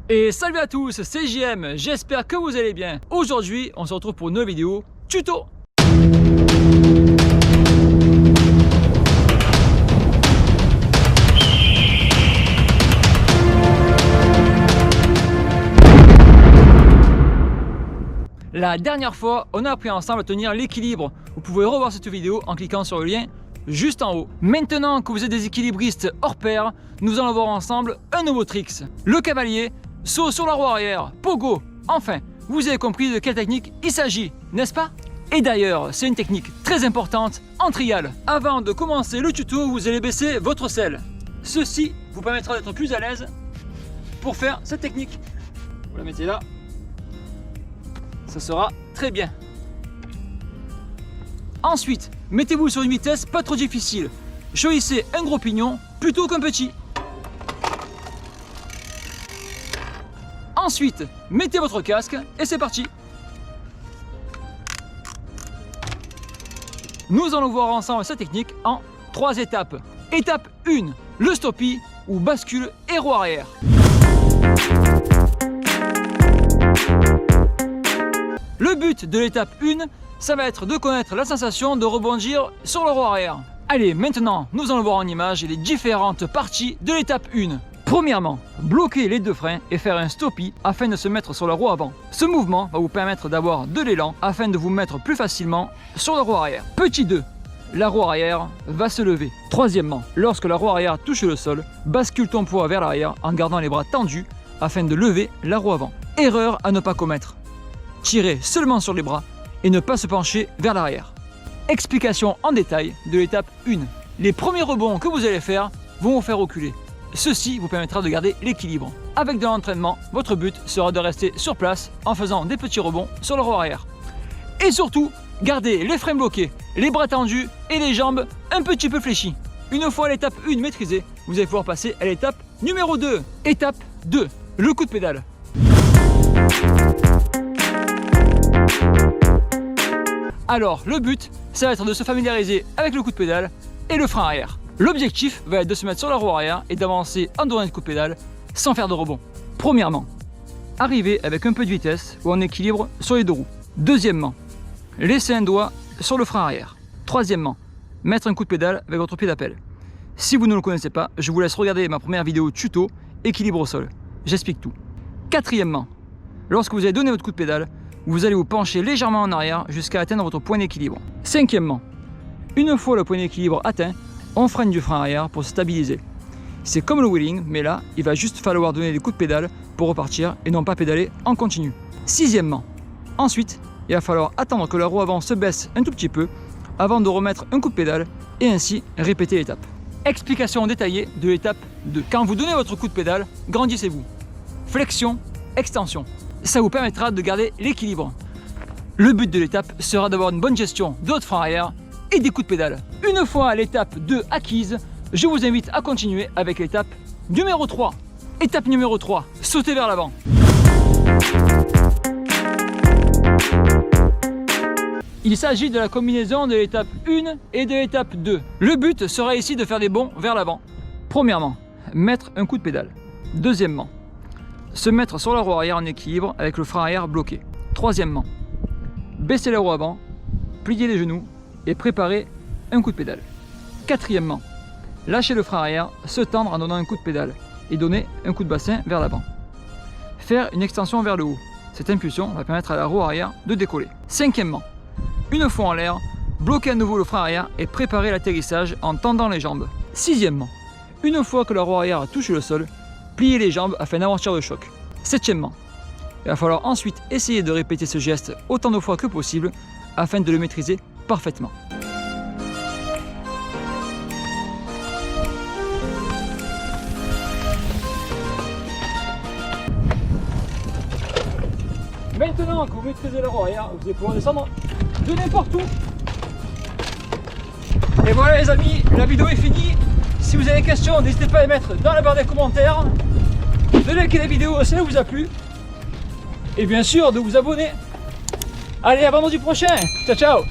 Et salut à tous, c'est JM, j'espère que vous allez bien. Aujourd'hui, on se retrouve pour une nouvelle vidéo tuto. La dernière fois, on a appris ensemble à tenir l'équilibre. Vous pouvez revoir cette vidéo en cliquant sur le lien juste en haut. Maintenant que vous êtes des équilibristes hors pair, nous allons voir ensemble un nouveau tricks. Le cavalier, saut sur la roue arrière, pogo. Enfin, vous avez compris de quelle technique il s'agit, n'est-ce pas? Et d'ailleurs, c'est une technique très importante en trial. Avant de commencer le tuto, vous allez baisser votre selle. Ceci vous permettra d'être plus à l'aise pour faire cette technique. Vous la mettez là. Ça sera très bien. Ensuite, mettez-vous sur une vitesse pas trop difficile. Choisissez un gros pignon plutôt qu'un petit. Ensuite, mettez votre casque et c'est parti. Nous allons voir ensemble cette technique en 3 étapes. Étape 1, le stoppie ou bascule et roue arrière. Le but de l'étape 1, ça va être de connaître la sensation de rebondir sur le roue arrière. Allez, maintenant, nous allons voir en image les différentes parties de l'étape 1. Premièrement, bloquer les deux freins et faire un stoppie afin de se mettre sur la roue avant. Ce mouvement va vous permettre d'avoir de l'élan afin de vous mettre plus facilement sur la roue arrière. Petit 2, la roue arrière va se lever. Troisièmement, lorsque la roue arrière touche le sol, bascule ton poids vers l'arrière en gardant les bras tendus afin de lever la roue avant. Erreur à ne pas commettre. Tirez seulement sur les bras et ne pas se pencher vers l'arrière. Explication en détail de l'étape 1. Les premiers rebonds que vous allez faire vont vous faire reculer. Ceci vous permettra de garder l'équilibre. Avec de l'entraînement, votre but sera de rester sur place en faisant des petits rebonds sur le roue arrière. Et surtout, gardez les freins bloqués, les bras tendus et les jambes un petit peu fléchies. Une fois l'étape 1 maîtrisée, vous allez pouvoir passer à l'étape numéro 2. Étape 2, le coup de pédale. Alors, le but, ça va être de se familiariser avec le coup de pédale et le frein arrière. L'objectif va être de se mettre sur la roue arrière et d'avancer en donnant un coup de pédale sans faire de rebond. Premièrement, arriver avec un peu de vitesse ou en équilibre sur les deux roues. Deuxièmement, laisser un doigt sur le frein arrière. Troisièmement, mettre un coup de pédale avec votre pied d'appel. Si vous ne le connaissez pas, je vous laisse regarder ma première vidéo tuto équilibre au sol. J'explique tout. Quatrièmement, lorsque vous avez donné votre coup de pédale, vous allez vous pencher légèrement en arrière jusqu'à atteindre votre point d'équilibre. Cinquièmement, une fois le point d'équilibre atteint, on freine du frein arrière pour se stabiliser. C'est comme le wheeling, mais là, il va juste falloir donner des coups de pédale pour repartir et non pas pédaler en continu. Sixièmement, ensuite, il va falloir attendre que la roue avant se baisse un tout petit peu avant de remettre un coup de pédale et ainsi répéter l'étape. Explication détaillée de l'étape 2. Quand vous donnez votre coup de pédale, grandissez-vous. Flexion, extension. Ça vous permettra de garder l'équilibre. Le but de l'étape sera d'avoir une bonne gestion de votre frein arrière et des coups de pédale. Une fois l'étape 2 acquise, je vous invite à continuer avec l'étape numéro 3. Étape numéro 3, sauter vers l'avant. Il s'agit de la combinaison de l'étape 1 et de l'étape 2. Le but sera ici de faire des bonds vers l'avant. Premièrement, mettre un coup de pédale. Deuxièmement, se mettre sur la roue arrière en équilibre avec le frein arrière bloqué. Troisièmement, baisser la roue avant, plier les genoux et préparer un coup de pédale. Quatrièmement, lâcher le frein arrière, se tendre en donnant un coup de pédale et donner un coup de bassin vers l'avant. Faire une extension vers le haut. Cette impulsion va permettre à la roue arrière de décoller. Cinquièmement, une fois en l'air, bloquer à nouveau le frein arrière et préparer l'atterrissage en tendant les jambes. Sixièmement, une fois que la roue arrière touche le sol, plier les jambes afin d'amortir le choc. Septièmement, il va falloir ensuite essayer de répéter ce geste autant de fois que possible afin de le maîtriser parfaitement. Maintenant que vous maîtrisez la roue arrière, vous allez pouvoir descendre de n'importe où. Et voilà les amis, la vidéo est finie. Si vous avez des questions, n'hésitez pas à les mettre dans la barre des commentaires. De liker la vidéo si elle vous a plu. Et bien sûr de vous abonner. Allez, à vendredi prochain. Ciao ciao.